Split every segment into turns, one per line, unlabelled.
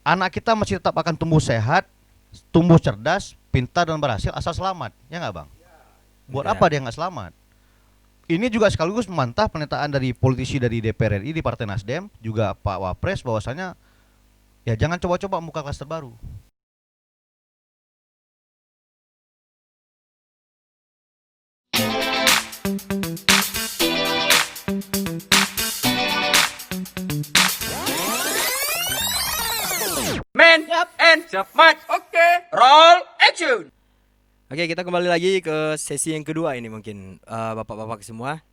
Anak kita masih tetap akan tumbuh sehat, tumbuh cerdas, pintar dan berhasil asal selamat. Ya nggak bang? Buat apa
Ya.
dia nggak selamat? Ini juga sekaligus membantah pernyataan dari politisi dari DPR RI di Partai Nasdem, juga Pak Wapres bahwasanya ya jangan coba-coba membuka klaster baru.
Man and Match. Oke. Roll action. Oke, kita kembali lagi ke sesi yang kedua ini mungkin bapak-bapak semua.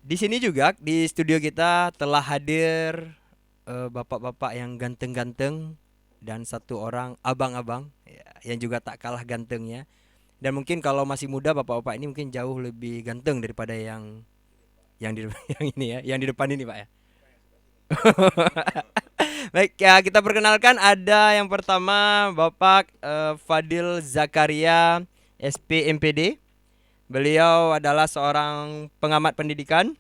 Di sini juga di studio kita telah hadir bapak-bapak yang ganteng-ganteng dan satu orang abang-abang ya, yang juga tak kalah gantengnya. Dan mungkin kalau masih muda bapak-bapak ini mungkin jauh lebih ganteng daripada yang di yang ini ya, yang di depan ini Pak ya. Baik ya, kita perkenalkan ada yang pertama Bapak Fadil Zakaria SPMPD. Beliau adalah seorang pengamat pendidikan,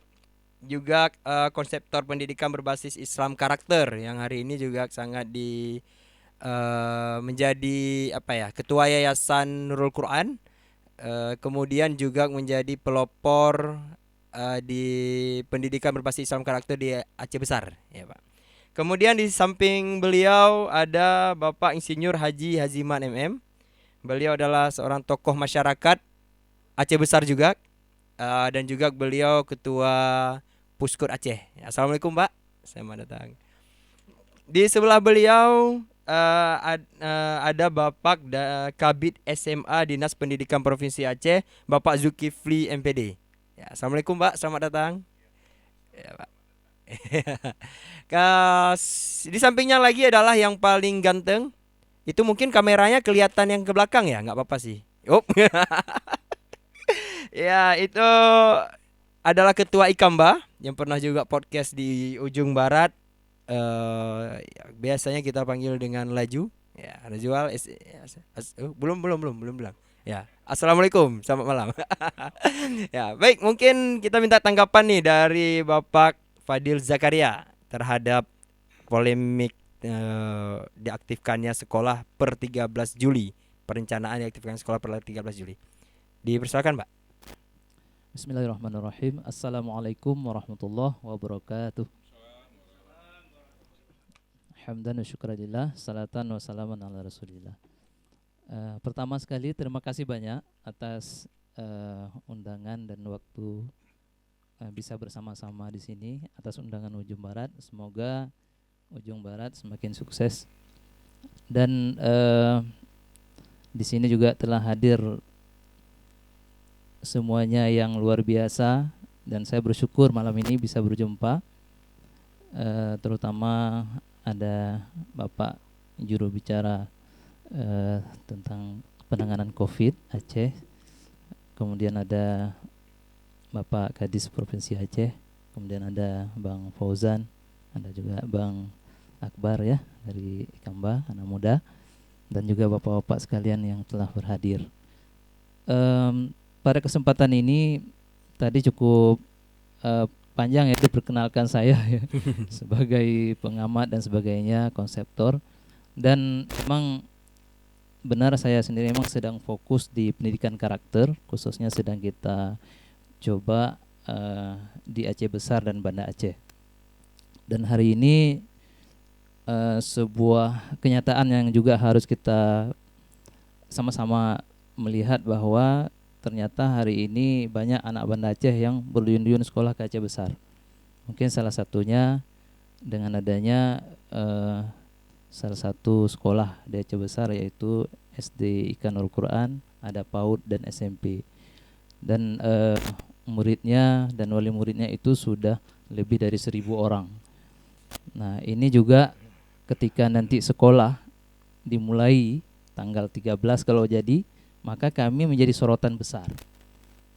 juga konseptor pendidikan berbasis Islam karakter yang hari ini juga sangat menjadi apa ya, ketua Yayasan Nurul Quran, kemudian juga menjadi pelopor di pendidikan berbasis Islam karakter di Aceh Besar, ya Pak. Kemudian di samping beliau ada Bapak Insinyur Haji Haziman MM. Beliau adalah seorang tokoh masyarakat Aceh Besar juga, dan juga beliau ketua Puskut Aceh. Assalamualaikum Pak, selamat datang. Di sebelah beliau ada Bapak Kabid SMA Dinas Pendidikan Provinsi Aceh, Bapak Zulkifli MPD. Ya, Assalamualaikum Pak, selamat datang. Ya, Pak. Di sampingnya lagi adalah yang paling ganteng. Itu mungkin kameranya kelihatan yang ke belakang ya, nggak apa-apa sih. Yup. Ya, itu adalah Ketua Ikamba yang pernah juga podcast di ujung barat. Ya, biasanya kita panggil dengan Laju. Ya, Rajual belum bilang. Ya, Assalamualaikum, selamat malam. Ya, baik, mungkin kita minta tanggapan nih dari Bapak Fadil Zakaria terhadap polemik diaktifkannya sekolah per 13 Juli. Perencanaan diaktifkan sekolah per 13 Juli. Dipersilakan, Pak.
Bismillahirrahmanirrahim. Assalamualaikum warahmatullahi wabarakatuh. Hamdan wa syukranillah, salatan wa salaman ala rasulillah. Pertama sekali terima kasih banyak atas undangan dan waktu bisa bersama-sama di sini atas undangan Ujung Barat. Semoga Ujung Barat semakin sukses. Dan di sini juga telah hadir semuanya yang luar biasa dan saya bersyukur malam ini bisa berjumpa, terutama ada Bapak juru bicara tentang penanganan COVID Aceh, kemudian ada Bapak Kadis Provinsi Aceh, kemudian ada Bang Fauzan, ada juga Bang Akbar ya dari Ikamba anak muda, dan juga bapak-bapak sekalian yang telah berhadir. Pada kesempatan ini tadi cukup panjang ya diperkenalkan saya ya sebagai pengamat dan sebagainya, konseptor, dan memang benar saya sendiri memang sedang fokus di pendidikan karakter, khususnya sedang kita coba di Aceh Besar dan Banda Aceh. Dan hari ini sebuah kenyataan yang juga harus kita sama-sama melihat bahwa ternyata hari ini banyak anak Banda Aceh yang berduyun-duyun sekolah ke Aceh Besar. Mungkin salah satunya dengan adanya salah satu sekolah di Aceh Besar yaitu SD Ikanul Quran, ada PAUD dan SMP. Dan muridnya dan wali muridnya itu sudah lebih dari 1.000 orang. Nah, ini juga ketika nanti sekolah dimulai tanggal 13 kalau jadi, maka kami menjadi sorotan besar.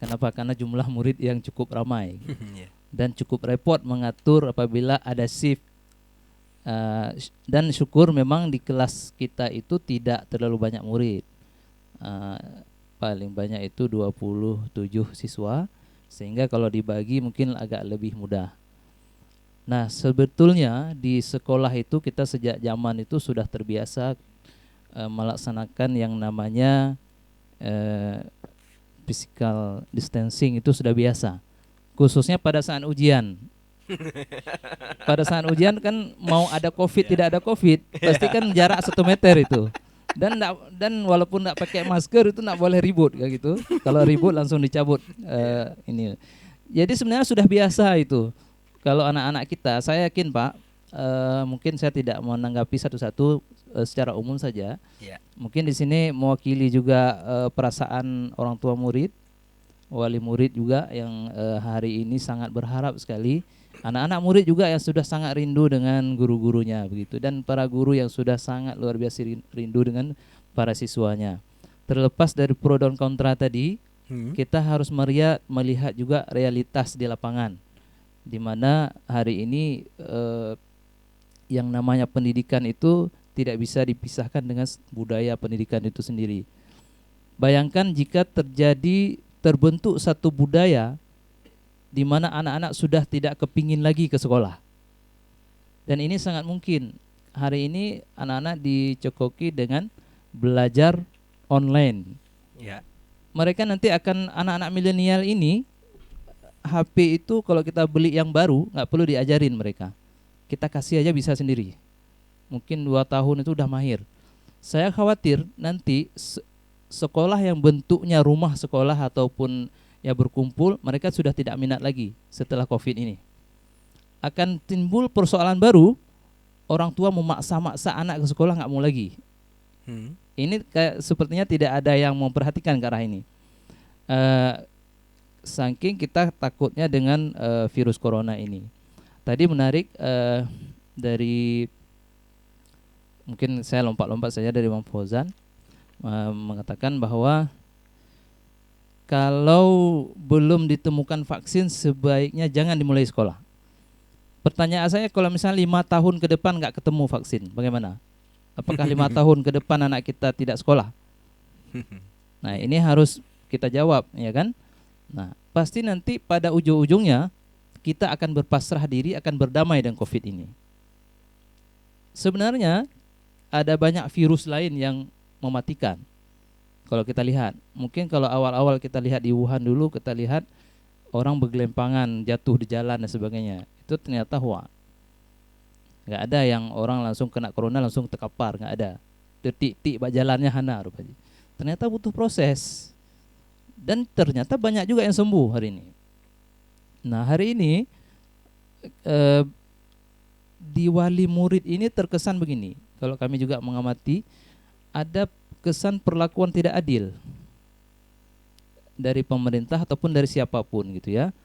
Kenapa? Karena jumlah murid yang cukup ramai dan cukup repot mengatur apabila ada shift. Dan syukur memang di kelas kita itu tidak terlalu banyak murid. Paling banyak itu 27 siswa, sehingga kalau dibagi mungkin agak lebih mudah. Nah, sebetulnya di sekolah itu kita sejak zaman itu sudah terbiasa melaksanakan yang namanya eh, physical distancing, itu sudah biasa. Khususnya pada saat ujian. Pada saat ujian kan mau ada COVID tidak ada COVID, pasti kan jarak 1 meter itu. Dan walaupun nggak pakai masker itu nggak boleh ribut kayak gitu. Kalau ribut langsung dicabut ini. Jadi sebenarnya sudah biasa itu. Kalau anak-anak kita, saya yakin Pak, mungkin saya tidak menanggapi satu-satu, secara umum saja.
Ya.
Mungkin di sini mewakili juga perasaan orang tua murid, wali murid juga yang hari ini sangat berharap sekali. Anak-anak murid juga yang sudah sangat rindu dengan guru-gurunya begitu, dan para guru yang sudah sangat luar biasa rindu dengan para siswanya. Terlepas dari pro dan kontra tadi, kita harus melihat juga realitas di lapangan, di mana hari ini yang namanya pendidikan itu tidak bisa dipisahkan dengan budaya pendidikan itu sendiri. Bayangkan jika terbentuk satu budaya di mana anak-anak sudah tidak kepingin lagi ke sekolah. Dan ini sangat mungkin. Hari ini anak-anak dicekoki dengan belajar online.
Ya.
Mereka nanti akan, anak-anak milenial ini, HP itu kalau kita beli yang baru nggak perlu diajarin mereka. Kita kasih aja bisa sendiri. Mungkin 2 tahun itu udah mahir. Saya khawatir nanti sekolah yang bentuknya rumah sekolah ataupun ya berkumpul, mereka sudah tidak minat lagi setelah COVID ini. Akan timbul persoalan baru, orang tua memaksa-maksa anak ke sekolah nggak mau lagi. Ini kayak sepertinya tidak ada yang memperhatikan ke arah ini. Saking kita takutnya dengan virus corona ini. Tadi menarik dari, mungkin saya lompat-lompat saja dari Bang Fauzan, mengatakan bahwa kalau belum ditemukan vaksin sebaiknya jangan dimulai sekolah. Pertanyaan saya, kalau misalnya 5 tahun ke depan nggak ketemu vaksin, bagaimana? Apakah 5 tahun ke depan anak kita tidak sekolah? Nah, ini harus kita jawab, ya kan? Nah, pasti nanti pada ujung-ujungnya kita akan berpasrah diri, akan berdamai dengan COVID ini. Sebenarnya ada banyak virus lain yang mematikan. Kalau kita lihat, mungkin kalau awal-awal kita lihat di Wuhan dulu, kita lihat orang bergelimpangan, jatuh di jalan dan sebagainya. Itu ternyata hoax. Nggak ada yang orang langsung kena corona langsung terkapar, nggak ada. Detik-detik bak jalannya hana rupanya. Ternyata butuh proses. Dan ternyata banyak juga yang sembuh hari ini. Nah, hari ini di wali murid ini terkesan begini. Kalau kami juga mengamati, ada kesan perlakuan tidak adil dari pemerintah ataupun dari siapapun gitu ya.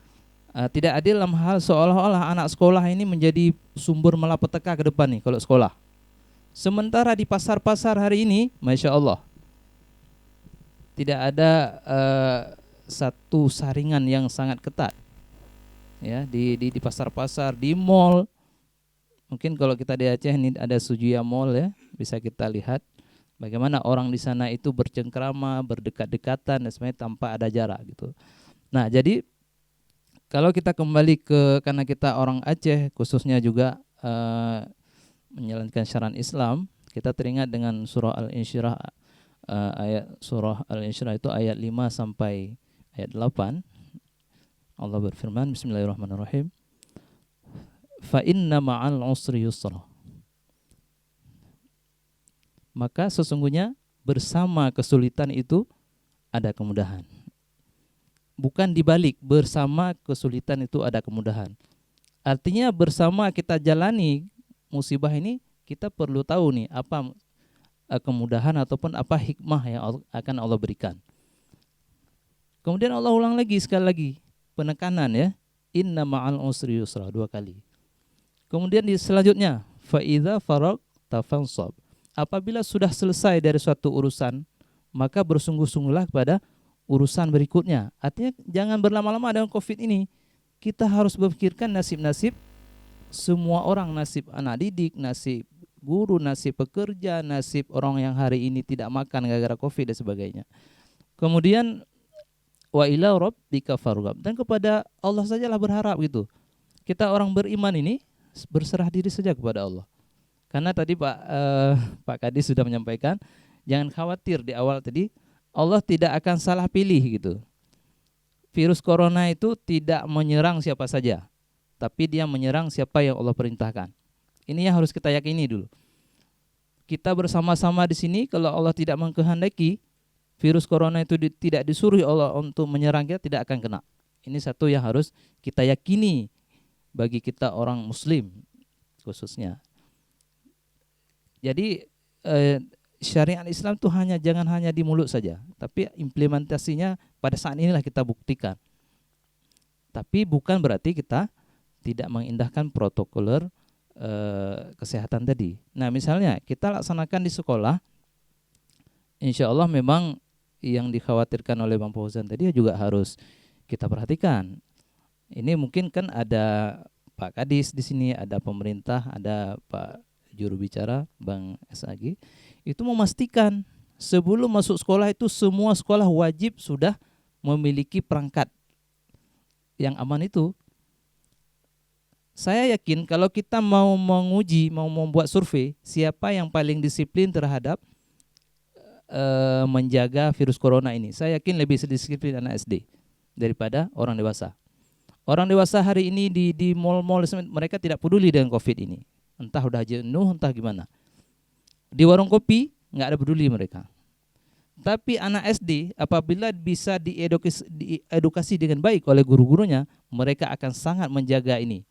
Tidak adil dalam hal seolah-olah anak sekolah ini menjadi sumber malapetaka ke depan nih kalau sekolah. Sementara di pasar-pasar hari ini, Masya Allah, tidak ada satu saringan yang sangat ketat ya, di pasar-pasar, di mall. Mungkin kalau kita di Aceh ini ada Sujuya Mall ya, bisa kita lihat bagaimana orang di sana itu bercengkrama, berdekat-dekatan dan sebenarnya tanpa ada jarak gitu. Nah, jadi kalau kita kembali karena kita orang Aceh khususnya juga menjalankan syariat Islam, kita teringat dengan surah Al-Insyirah, surah Al-Insyirah itu ayat 5 sampai ayat 8. Allah berfirman, Bismillahirrahmanirrahim. Fa inna ma'al usri yusra. Maka sesungguhnya bersama kesulitan itu ada kemudahan. Bukan dibalik, bersama kesulitan itu ada kemudahan. Artinya bersama kita jalani musibah ini, kita perlu tahu nih apa kemudahan ataupun apa hikmah yang akan Allah berikan. Kemudian Allah ulang lagi sekali lagi penekanan ya, inna ma'al usri yusra 2 kali. Kemudian di selanjutnya, fa idza faragta fansab. Apabila sudah selesai dari suatu urusan, maka bersungguh-sungguhlah kepada urusan berikutnya. Artinya jangan berlama-lama dengan COVID ini. Kita harus berpikirkan nasib-nasib semua orang, nasib anak didik, nasib guru, nasib pekerja, nasib orang yang hari ini tidak makan gara-gara COVID dan sebagainya. Kemudian wa ila rabbika farghab, dan kepada Allah sajalah berharap gitu. Kita orang beriman ini berserah diri saja kepada Allah. Karena tadi Pak Kadis sudah menyampaikan, jangan khawatir di awal tadi, Allah tidak akan salah pilih gitu. Virus corona itu tidak menyerang siapa saja, tapi dia menyerang siapa yang Allah perintahkan. Ini yang harus kita yakini dulu. Kita bersama-sama di sini, kalau Allah tidak mengkehendaki, virus corona itu tidak disuruh Allah untuk menyerang kita, tidak akan kena. Ini satu yang harus kita yakini bagi kita orang Muslim khususnya. Jadi syariat Islam itu jangan hanya di mulut saja, tapi implementasinya pada saat inilah kita buktikan. Tapi bukan berarti kita tidak mengindahkan protokoler kesehatan tadi. Nah, misalnya kita laksanakan di sekolah, insya Allah memang yang dikhawatirkan oleh Bang Fauzan tadi juga harus kita perhatikan. Ini mungkin kan ada Pak Kadis di sini, ada pemerintah, ada Pak juru bicara Bang SAG, itu memastikan sebelum masuk sekolah itu semua sekolah wajib sudah memiliki perangkat yang aman itu. Saya yakin kalau kita mau menguji, mau membuat survei, siapa yang paling disiplin terhadap menjaga virus corona ini, saya yakin lebih disiplin anak SD daripada orang dewasa. Orang dewasa hari ini di mall-mall mereka tidak peduli dengan COVID ini. Entah udah jenuh, entah gimana. Di warung kopi nggak ada peduli mereka. Tapi anak SD apabila bisa diedukasi dengan baik oleh guru-gurunya, mereka akan sangat menjaga ini.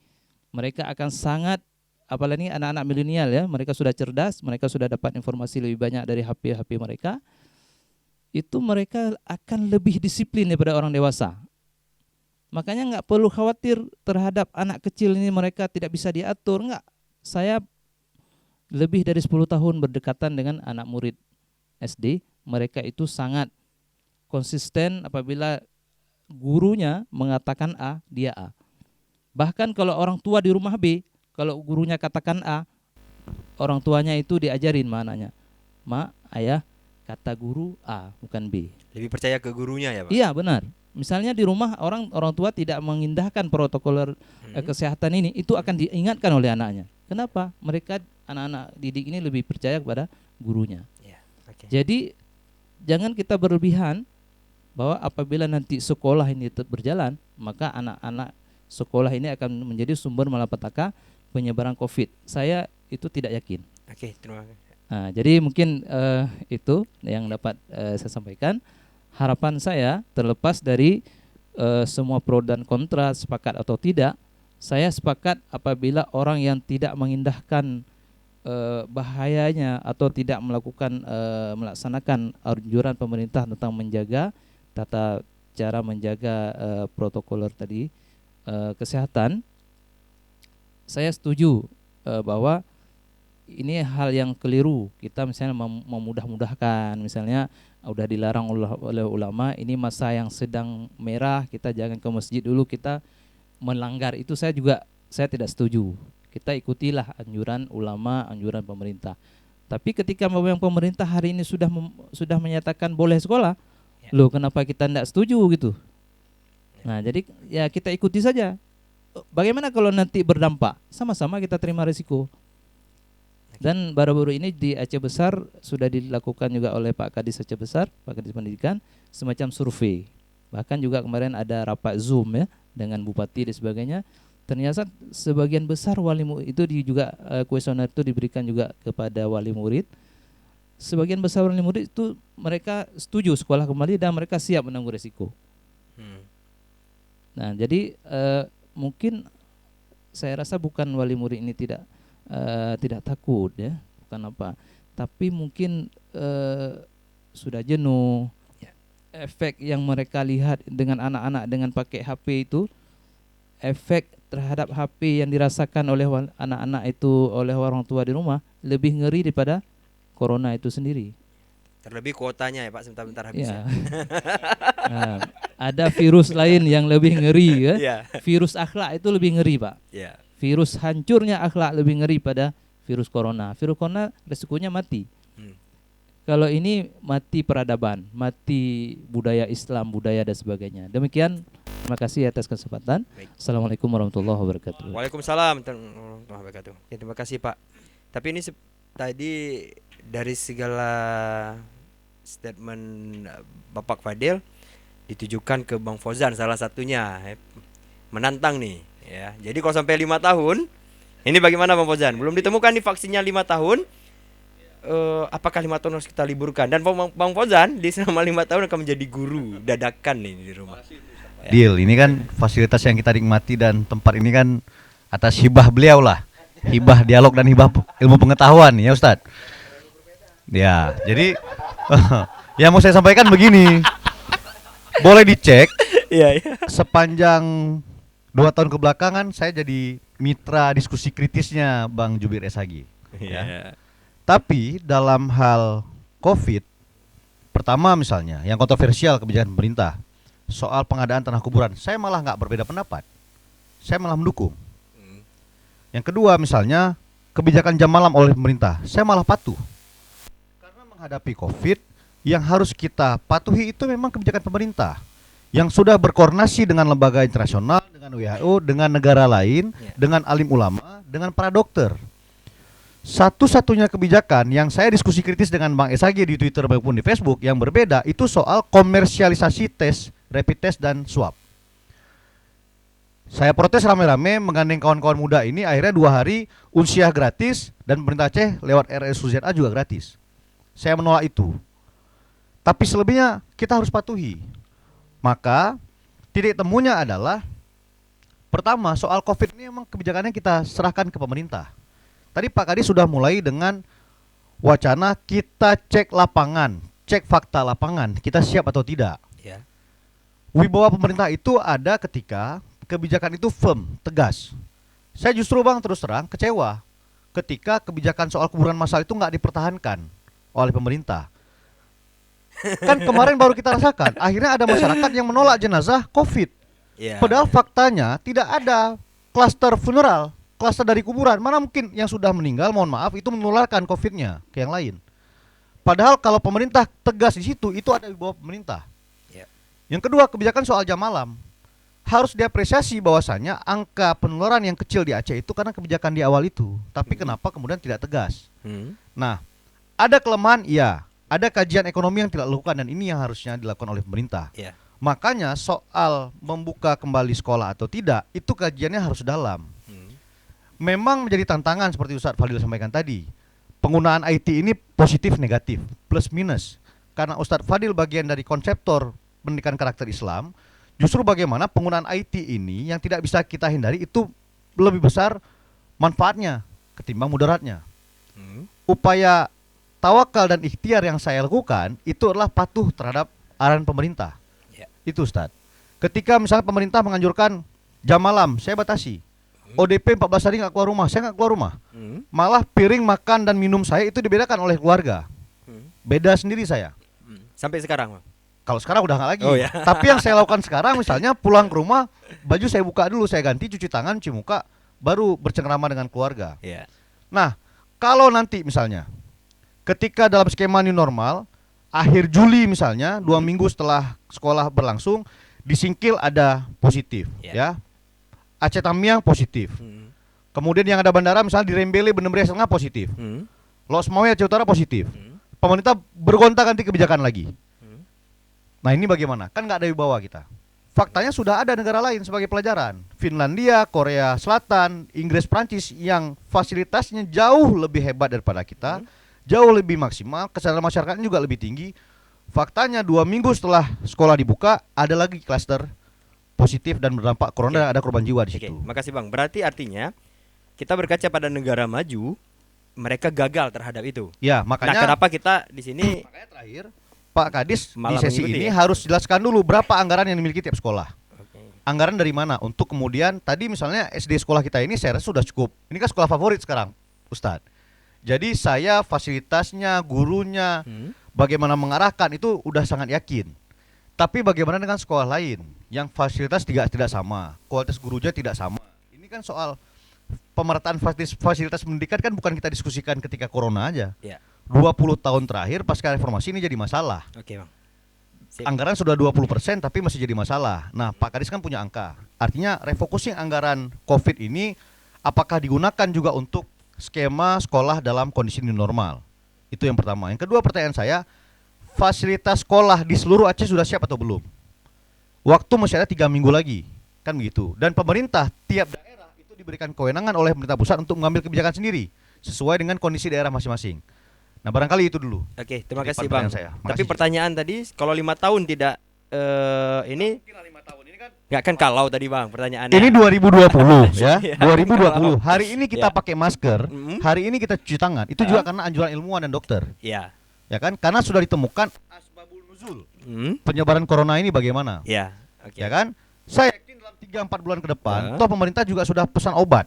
Mereka akan sangat, apalagi anak-anak milenial ya, mereka sudah cerdas, mereka sudah dapat informasi lebih banyak dari HP mereka. Itu mereka akan lebih disiplin daripada orang dewasa. Makanya nggak perlu khawatir terhadap anak kecil ini, mereka tidak bisa diatur, nggak. Saya lebih dari 10 tahun berdekatan dengan anak murid SD, mereka itu sangat konsisten apabila gurunya mengatakan A, dia A. Bahkan kalau orang tua di rumah B, kalau gurunya katakan A, orang tuanya itu diajarin mananya. Ma, ayah, kata guru A, bukan B.
Lebih percaya ke gurunya ya Pak?
Iya benar. Misalnya di rumah orang tua tidak mengindahkan protokol kesehatan ini, itu akan diingatkan oleh anaknya. Kenapa? Mereka anak-anak didik ini lebih percaya kepada gurunya.
Ya, okay.
Jadi jangan kita berlebihan bahwa apabila nanti sekolah ini tetap berjalan, maka anak-anak sekolah ini akan menjadi sumber malapetaka penyebaran COVID. Saya itu tidak yakin.
Oke, terima kasih.
Nah, jadi mungkin itu yang dapat saya sampaikan. Harapan saya terlepas dari semua pro dan kontra, sepakat atau tidak, saya sepakat apabila orang yang tidak mengindahkan bahayanya atau tidak melaksanakan anjuran pemerintah tentang menjaga tata cara menjaga protokoler tadi kesehatan, saya setuju bahwa ini hal yang keliru. Kita misalnya memudah-mudahkan, misalnya udah dilarang oleh ulama, ini masa yang sedang merah, kita jangan ke masjid dulu, kita melanggar. Itu saya tidak setuju. Kita ikutilah anjuran ulama, anjuran pemerintah. Tapi ketika yang pemerintah hari ini sudah menyatakan boleh sekolah, loh kenapa kita tidak setuju gitu? Nah, jadi ya kita ikuti saja. Bagaimana kalau nanti berdampak? Sama-sama kita terima risiko. Dan baru-baru ini di Aceh Besar sudah dilakukan juga oleh Pak Kadis Aceh Besar, Pak Kadis Pendidikan, semacam survei. Bahkan juga kemarin ada rapat Zoom ya dengan bupati dan sebagainya. Ternyata sebagian besar wali murid itu juga kuesioner itu diberikan juga kepada wali murid. Sebagian besar wali murid itu mereka setuju sekolah kembali dan mereka siap menanggung resiko. Nah, jadi mungkin saya rasa bukan wali murid ini tidak takut ya, bukan apa, tapi mungkin sudah jenuh. Efek yang mereka lihat dengan anak-anak dengan pakai HP itu, efek terhadap HP yang dirasakan oleh anak-anak itu oleh orang tua di rumah lebih ngeri daripada corona itu sendiri.
Terlebih kuotanya ya Pak, sebentar-bentar habis ya.
Nah, ada virus lain yang lebih ngeri ya.
Yeah.
Virus akhlak itu lebih ngeri Pak.
Yeah.
Virus hancurnya akhlak lebih ngeri pada virus corona. Virus corona resikonya mati. Kalau ini mati peradaban, mati budaya Islam, budaya dan sebagainya. Demikian, terima kasih atas kesempatan.
Baik.
Assalamualaikum warahmatullahi wabarakatuh.
Waalaikumsalam warahmatullahi wabarakatuh. Ya, terima kasih Pak. Tapi ini tadi dari segala statement Bapak Fadil ditujukan ke Bang Fauzan salah satunya, menantang nih ya. Jadi kalau sampai 5 tahun, ini bagaimana Bang Fauzan? Belum ditemukan nih vaksinnya 5 tahun. Apakah 5 tahun harus kita liburkan? Dan Bang Fauzan di selama 5 tahun akan menjadi guru dadakan nih di rumah.
Deal, ini kan fasilitas yang kita nikmati dan tempat ini kan atas hibah beliau lah. Hibah dialog dan hibah ilmu pengetahuan ya Ustadz. Ya, jadi yang mau saya sampaikan begini. Boleh dicek
Iya, iya.
sepanjang 2 tahun kebelakangan saya jadi mitra diskusi kritisnya Bang Jubir Esagi.
Iya.
Tapi dalam hal COVID, pertama misalnya yang kontroversial kebijakan pemerintah soal pengadaan tanah kuburan, saya malah nggak berbeda pendapat, saya malah mendukung. Yang kedua misalnya kebijakan jam malam oleh pemerintah, saya malah patuh. Karena menghadapi COVID, yang harus kita patuhi itu memang kebijakan pemerintah yang sudah berkoordinasi dengan lembaga internasional, dengan WHO, dengan negara lain, dengan alim ulama, dengan para dokter. Satu-satunya kebijakan yang saya diskusi kritis dengan Bang Esagi di Twitter maupun di Facebook yang berbeda itu soal komersialisasi tes, rapid test dan swab. Saya protes rame-rame menggandeng kawan-kawan muda ini, akhirnya 2 hari unsiah gratis dan pemerintah Aceh lewat RSUZA juga gratis. Saya menolak itu. Tapi selebihnya kita harus patuhi. Maka titik temunya adalah pertama soal COVID ini memang kebijakannya kita serahkan ke pemerintah. Tadi Pak Kadis sudah mulai dengan wacana kita cek lapangan, cek fakta lapangan, kita siap atau tidak.
Ya.
Wibawa pemerintah itu ada ketika kebijakan itu firm, tegas. Saya justru Bang terus terang kecewa ketika kebijakan soal kuburan massal itu nggak dipertahankan oleh pemerintah. Kan kemarin baru kita rasakan, akhirnya ada masyarakat yang menolak jenazah COVID.
Ya.
Padahal faktanya tidak ada klaster funeral, klaster dari kuburan. Mana mungkin yang sudah meninggal, mohon maaf, itu menularkan COVID-nya ke yang lain. Padahal kalau pemerintah tegas di situ, itu ada di bawah pemerintah.
Ya.
Yang kedua, kebijakan soal jam malam. Harus diapresiasi bahwasanya angka penularan yang kecil di Aceh itu karena kebijakan di awal itu. Tapi kenapa kemudian tidak tegas? Nah, ada kelemahan, iya. Ada kajian ekonomi yang tidak dilakukan dan ini yang harusnya dilakukan oleh pemerintah.
Ya.
Makanya soal membuka kembali sekolah atau tidak, itu kajiannya harus dalam. Memang menjadi tantangan seperti Ustadz Fadil sampaikan tadi. Penggunaan IT ini positif negatif, plus minus. Karena Ustadz Fadil bagian dari konseptor pendidikan karakter Islam, justru bagaimana penggunaan IT ini yang tidak bisa kita hindari itu lebih besar manfaatnya ketimbang mudaratnya. Upaya tawakal dan ikhtiar yang saya lakukan itu adalah patuh terhadap arahan pemerintah.
Ya.
Itu Ustadz. Ketika misalnya pemerintah menganjurkan jam malam, saya batasi. ODP 14 hari nggak keluar rumah, saya nggak keluar rumah. Malah piring makan dan minum saya itu dibedakan oleh keluarga. Beda sendiri saya.
Sampai sekarang, Bang.
Kalau sekarang udah nggak lagi.
Oh, ya.
Tapi yang saya lakukan sekarang misalnya pulang ke rumah, baju saya buka dulu, saya ganti, cuci tangan, cuci muka, baru bercengkrama dengan keluarga.
Ya.
Nah, kalau nanti misalnya ketika dalam skema new normal akhir Juli misalnya 2 minggu setelah sekolah berlangsung disingkil ada positif, ya. Aceh Tamiang positif. Kemudian yang ada bandara misalnya di Rembele, Bener Meriah Setengah positif. Los Mawai Aceh Utara positif. Pemerintah bergonta-ganti kebijakan lagi. Nah ini bagaimana? Kan nggak ada di bawah kita. Faktanya sudah ada negara lain sebagai pelajaran. Finlandia, Korea Selatan, Inggris, Prancis yang fasilitasnya jauh lebih hebat daripada kita, jauh lebih maksimal, kesadaran masyarakatnya juga lebih tinggi. Faktanya 2 minggu setelah sekolah dibuka ada lagi klaster positif dan berdampak corona dan ada korban jiwa di situ.
Makasih Bang. Berarti artinya kita berkaca pada negara maju, mereka gagal terhadap itu.
Ya, makanya
Nah, kenapa kita di sini
makanya terakhir Pak Kadis di
Malah
sesi
mengikuti
ini
ya?
harus jelaskan dulu berapa anggaran yang dimiliki tiap sekolah.
Oke.
Anggaran dari mana untuk kemudian tadi misalnya SD sekolah kita ini saya rasa sudah cukup. Ini kan sekolah favorit sekarang, Ustadz. Jadi saya fasilitasnya, gurunya, bagaimana mengarahkan itu udah sangat yakin. Tapi bagaimana dengan sekolah lain yang fasilitas tidak sama, kualitas gurunya tidak sama. Ini kan soal pemerataan fasilitas pendidikan kan bukan kita diskusikan ketika corona aja.
Ya.
20 tahun terakhir pasca reformasi ini jadi masalah.
Oke, Bang. Sip.
Anggaran sudah 20% tapi masih jadi masalah. Nah, Pak Kadis kan punya angka. Artinya refocusing anggaran Covid ini apakah digunakan juga untuk skema sekolah dalam kondisi new normal? Itu yang pertama. Yang kedua, pertanyaan saya, fasilitas sekolah di seluruh Aceh sudah siap atau belum? Waktu masih ada 3 minggu lagi, kan begitu. Dan pemerintah tiap daerah itu diberikan kewenangan oleh pemerintah pusat untuk mengambil kebijakan sendiri sesuai dengan kondisi daerah masing-masing. Nah, barangkali itu dulu.
Oke, terima
Jadi
kasih
pertanyaan
Bang.
saya.
Tapi
Makasih.
pertanyaan tadi, kalau 5 tahun tidak ini nggak kan kalau tadi Bang pertanyaannya.
Ini 2020 ya,
Iya,
2020. Hari ini kita
Ya.
pakai masker,
Mm.
hari ini kita cuci tangan. Itu juga karena anjuran ilmuwan dan dokter,
Iya.
ya kan? Karena sudah ditemukan asbabul nuzul penyebaran corona ini bagaimana,
Iya. Oke.
ya kan? Saya yakin dalam 3-4 bulan ke depan,
Ya.
toh pemerintah juga sudah pesan obat,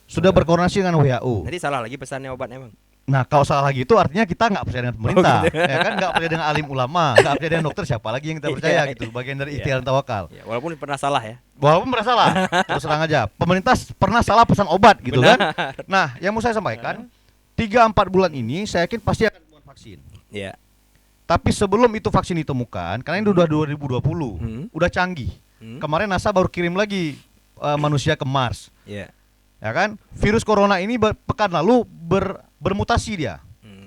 sudah berkoordinasi dengan WHO.
Nanti salah lagi pesannya obatnya Bang.
Nah, kalau salah lagi itu artinya kita nggak percaya dengan pemerintah,
gitu.
ya kan? Nggak percaya dengan alim ulama, nggak percaya dengan dokter, siapa lagi yang kita percaya
Iya.
gitu? Bagian dari
Iya.
ikhtiar dan tawakal.
Ya, walaupun pernah salah ya.
Walaupun bersalah, terus terang aja. Pemerintah pernah salah pesan obat gitu
Benar.
kan. Nah, yang mau saya sampaikan, 3-4 bulan ini saya yakin pasti akan temukan vaksin.
Iya.
Tapi sebelum itu vaksin ditemukan, karena ini udah 2020, udah canggih. Kemarin NASA baru kirim lagi manusia ke Mars.
Iya.
Ya kan? Virus corona ini pekan lalu bermutasi dia.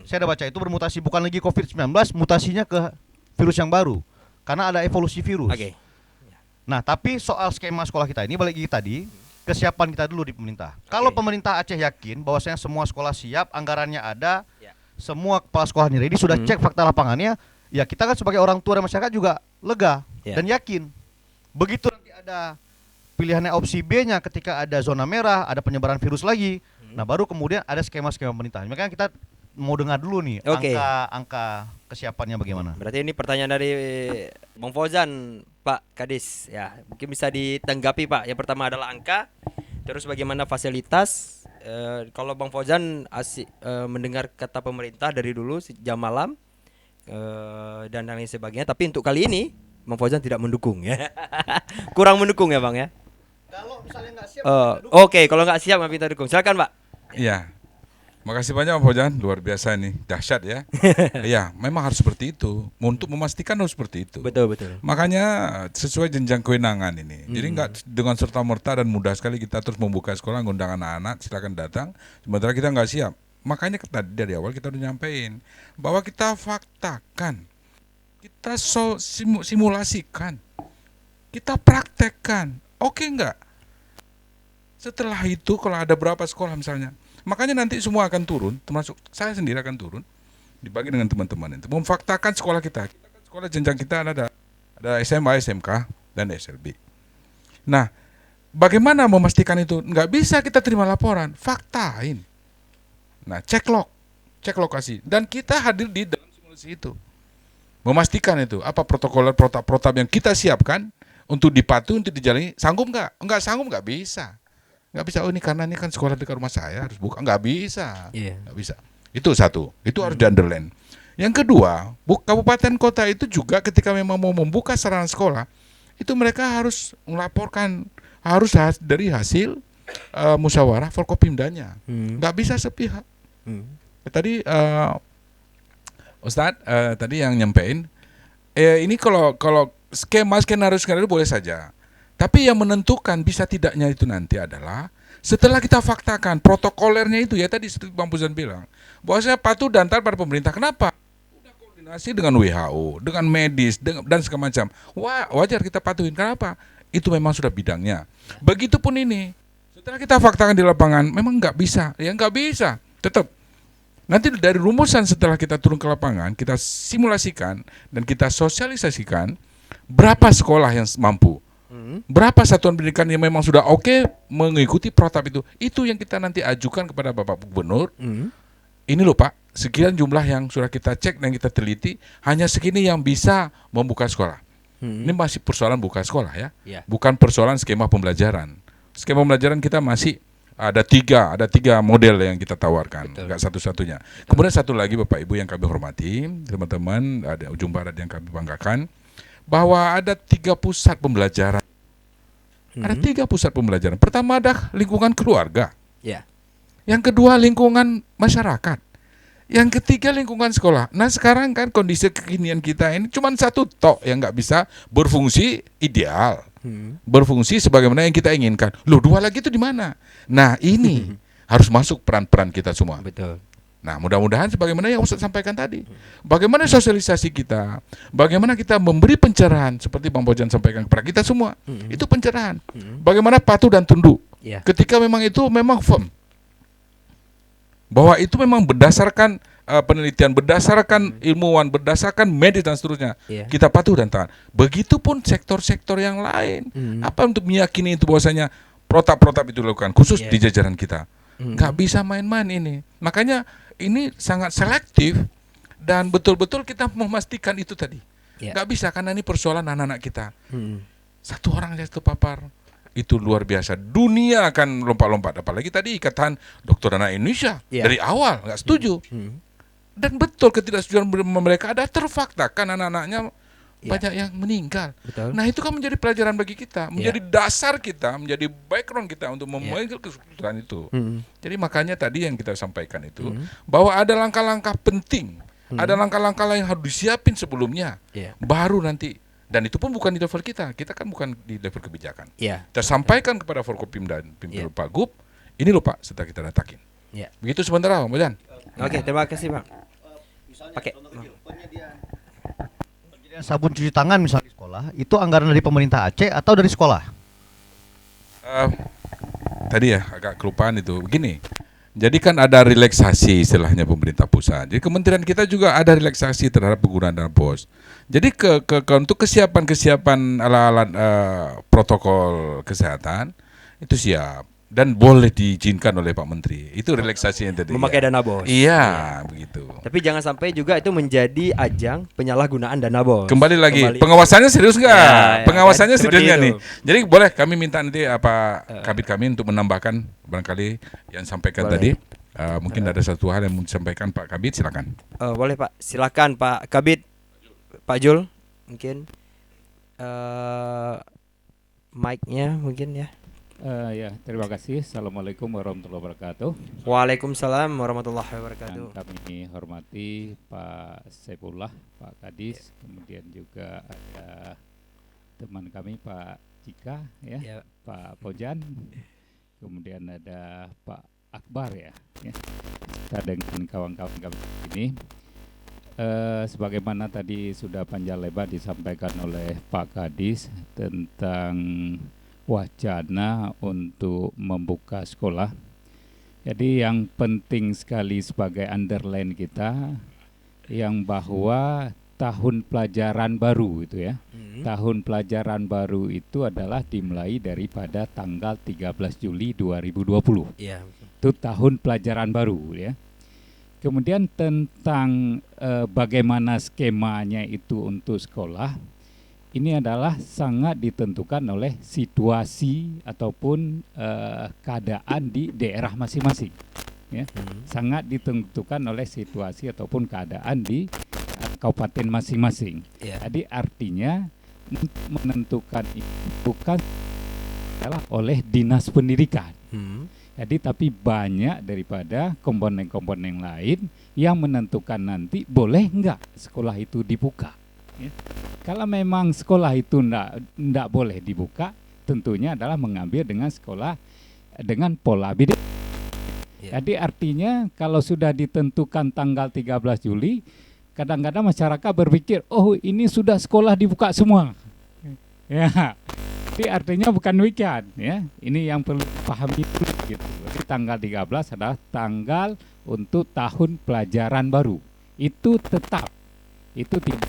Saya ada baca itu bermutasi, bukan lagi COVID-19, mutasinya ke virus yang baru. Karena ada evolusi virus.
Oke.
Nah, tapi soal skema sekolah kita ini balik lagi tadi, kesiapan kita dulu di pemerintah. Kalau pemerintah Aceh yakin bahwasanya semua sekolah siap, anggarannya ada,
Ya.
semua kepala sekolahnya ready, sudah cek fakta lapangannya, ya kita kan sebagai orang tua dan masyarakat juga lega
Ya.
dan yakin. Begitu nanti ada pilihannya opsi B-nya ketika ada zona merah, ada penyebaran virus lagi. Nah, baru kemudian ada skema-skema pemerintah. Makanya kita mau dengar dulu nih
Oke.
angka kesiapannya bagaimana.
Berarti ini pertanyaan dari Bang Fauzan, Pak Kadis. Ya, mungkin bisa ditanggapi Pak. Yang pertama adalah angka, terus bagaimana fasilitas. Kalau Bang Fauzan mendengar kata pemerintah dari dulu jam malam dan lain sebagainya. Tapi untuk kali ini Bang Fauzan tidak mendukung ya. Kurang mendukung ya Bang ya.
Kalau misalnya nggak siap,
Oke, kalau nggak siap nggak minta dukung. Silakan Pak.
Iya. Makasih banyak Pak Fauzan, luar biasa nih, dahsyat ya. Iya, memang harus seperti itu. Untuk memastikan harus seperti itu.
Betul betul.
Makanya sesuai jenjang kewenangan ini. Jadi nggak dengan serta merta dan mudah sekali kita terus membuka sekolah, ngundang anak-anak, silakan datang. Sementara kita nggak siap. Makanya tadi dari awal kita udah nyampein bahwa kita faktakan, kita simulasikan, kita praktekkan. Oke nggak? Setelah itu kalau ada berapa sekolah misalnya, makanya nanti semua akan turun, termasuk saya sendiri akan turun, dibagi dengan teman-teman itu, memfaktakan sekolah kita. Kita kan sekolah jenjang kita ada SMA, SMK, dan SLB. Nah, bagaimana memastikan itu? Nggak bisa kita terima laporan, faktain. Nah, cek lokasi, dan kita hadir di dalam simulasi itu, memastikan itu apa protap yang kita siapkan untuk dipatuhi, untuk dijalani. Sanggup nggak? Nggak sanggup nggak bisa. Nggak bisa, oh ini karena ini kan sekolah dekat rumah saya harus buka. Nggak bisa.
Iya.
Nggak bisa. Itu satu, itu harus di-underline. Yang kedua, kabupaten kota itu juga ketika memang mau membuka sarana sekolah, itu mereka harus melaporkan, harus dari hasil musyawarah Forkopimdanya. Nggak bisa sepihak. Tadi Ustadz tadi yang nyampein, ini kalau skenario boleh saja. Tapi yang menentukan bisa tidaknya itu nanti adalah setelah kita faktakan protokolernya itu ya tadi seperti Bang Fauzan bilang bahwa saya patuh dan taat pada pemerintah. Kenapa? Udah koordinasi dengan WHO, dengan medis, dan segala macam. Wah, wajar kita patuhin. Kenapa? Itu memang sudah bidangnya. Begitupun ini. Setelah kita faktakan di lapangan, memang nggak bisa. Ya nggak bisa. Tetap. Nanti dari rumusan setelah kita turun ke lapangan, kita simulasikan dan kita sosialisasikan berapa sekolah yang mampu. Berapa satuan pendidikan yang memang sudah oke mengikuti protap itu yang kita nanti ajukan kepada Bapak Gubernur. Ini loh Pak, sekian jumlah yang sudah kita cek dan kita teliti, hanya segini yang bisa membuka sekolah. Ini masih persoalan buka sekolah ya, bukan persoalan skema pembelajaran. Skema pembelajaran kita masih ada tiga model yang kita tawarkan, nggak satu-satunya. Kemudian satu lagi Bapak Ibu yang kami hormati, teman-teman, ada ujung barat yang kami banggakan, bahwa ada 3 pusat pembelajaran. Ada 3 pusat pembelajaran. Pertama ada lingkungan keluarga.
Ya.
Yang kedua lingkungan masyarakat. Yang ketiga lingkungan sekolah. Nah sekarang kan kondisi kekinian kita ini cuma satu tok yang nggak bisa berfungsi ideal, berfungsi sebagaimana yang kita inginkan. Loh, dua lagi itu di mana? Nah ini harus masuk peran-peran kita semua.
Betul.
Nah mudah-mudahan sebagaimana yang Ustaz sampaikan tadi, bagaimana sosialisasi kita, bagaimana kita memberi pencerahan seperti Bang Bojan sampaikan kepada kita semua, itu pencerahan. Bagaimana patuh dan tunduk.
Ya.
Ketika memang itu memang firm, bahwa itu memang berdasarkan penelitian, berdasarkan ilmuwan, berdasarkan medis dan seterusnya,
Iya.
kita patuh dan taat. Begitupun sektor-sektor yang lain. Apa untuk meyakini itu bahwasanya protap-protap itu dilakukan, khusus
Iya.
di jajaran kita. Nggak bisa main-main ini. Makanya ini sangat selektif dan betul-betul kita memastikan itu tadi.
Iya.
Nggak bisa karena ini persoalan anak-anak kita.
Hmm.
Satu orang yang terpapar itu luar biasa. Dunia akan lompat-lompat. Apalagi tadi ikatan dokter anak Indonesia
Iya.
dari awal nggak setuju. Dan betul ketidaksetujuan mereka ada terfaktakan anak-anaknya
Iya.
banyak yang meninggal.
Betul.
Nah itu kan menjadi pelajaran bagi kita, menjadi dasar kita, menjadi background kita untuk memanggil keputusan itu. Jadi makanya tadi yang kita sampaikan itu bahwa ada langkah-langkah penting, ada langkah-langkah yang harus disiapin sebelumnya,
Iya.
baru nanti. Dan itu pun bukan di level kita kan bukan di level kebijakan.
Iya.
Kita sampaikan kepada Forkopim dan pimpinan Pak Gub, ini loh Pak, setelah kita datakin.
Iya.
Begitu sementara, Bang Bojan.
Oke, terima kasih Bang. Pakai.
Penyediaan sabun cuci tangan misalnya di sekolah, itu anggaran dari pemerintah Aceh atau dari sekolah?
Tadi ya agak kelupaan itu. Begini, jadi kan ada relaksasi istilahnya pemerintah pusat. Jadi kementerian kita juga ada relaksasi terhadap penggunaan dana BOS. Jadi untuk kesiapan alat-alat protokol kesehatan itu siap dan boleh diizinkan oleh Pak Menteri. Itu relaksasi yang tadi.
Memakai dana BOS.
Iya, begitu.
Tapi jangan sampai juga itu menjadi ajang penyalahgunaan dana BOS.
Kembali lagi, pengawasannya serius nggak?
Ya,
Pengawasannya
kan, seperti
seriusnya
itu.
nih. Jadi boleh kami minta nanti kabit kami untuk menambahkan barangkali yang sampaikan
Boleh.
tadi. Mungkin ada satu hal yang mau disampaikan Pak Kabit, silakan.
Boleh Pak, silakan Pak Kabit, Pak Jul, mungkin mic-nya mungkin ya.
Ya, terima kasih. Assalamualaikum warahmatullahi wabarakatuh.
Waalaikumsalam warahmatullahi wabarakatuh.
Yang kami hormati Pak Saifullah, Pak Kadis, kemudian juga ada teman kami Pak Cika, ya,
Ya.
Pak Pojan, kemudian ada Pak Akbar ya. Kita dengan kawan-kawan kami ini. Sebagaimana tadi sudah panjang lebar disampaikan oleh Pak Kadis tentang wacana untuk membuka sekolah. Jadi yang penting sekali sebagai underline kita yang bahwa tahun pelajaran baru itu ya. Tahun pelajaran baru itu adalah dimulai daripada tanggal 13 Juli 2020.
Iya.
Itu tahun pelajaran baru ya. Kemudian tentang bagaimana skemanya itu untuk sekolah, ini adalah sangat ditentukan oleh situasi ataupun keadaan di daerah masing-masing. Ya. Sangat ditentukan oleh situasi ataupun keadaan di kabupaten masing-masing.
Iya.
Jadi artinya menentukan itu bukan adalah oleh dinas pendidikan. Jadi tapi banyak daripada komponen-komponen lain yang menentukan nanti boleh enggak sekolah itu dibuka. Ya. Kalau memang sekolah itu enggak boleh dibuka, tentunya adalah mengambil dengan sekolah dengan pola beda.
Ya.
Jadi artinya kalau sudah ditentukan tanggal 13 Juli, kadang-kadang masyarakat berpikir, oh ini sudah sekolah dibuka semua. Ya. Tapi artinya bukan weekend ya. Ini yang perlu dipahami gitu. Jadi tanggal 13 adalah tanggal untuk tahun pelajaran baru. Itu tetap. Itu tidak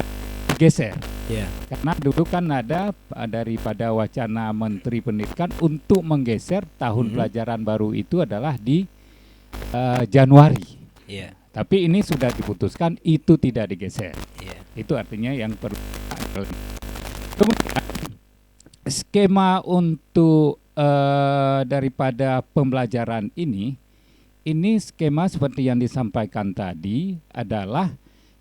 digeser.
Iya.
Karena dulu kan ada daripada wacana Menteri Pendidikan untuk menggeser tahun pelajaran baru itu adalah di Januari.
Iya.
Tapi ini sudah diputuskan itu tidak digeser.
Iya.
Itu artinya yang perlu. Kemudian skema untuk daripada pembelajaran ini skema seperti yang disampaikan tadi adalah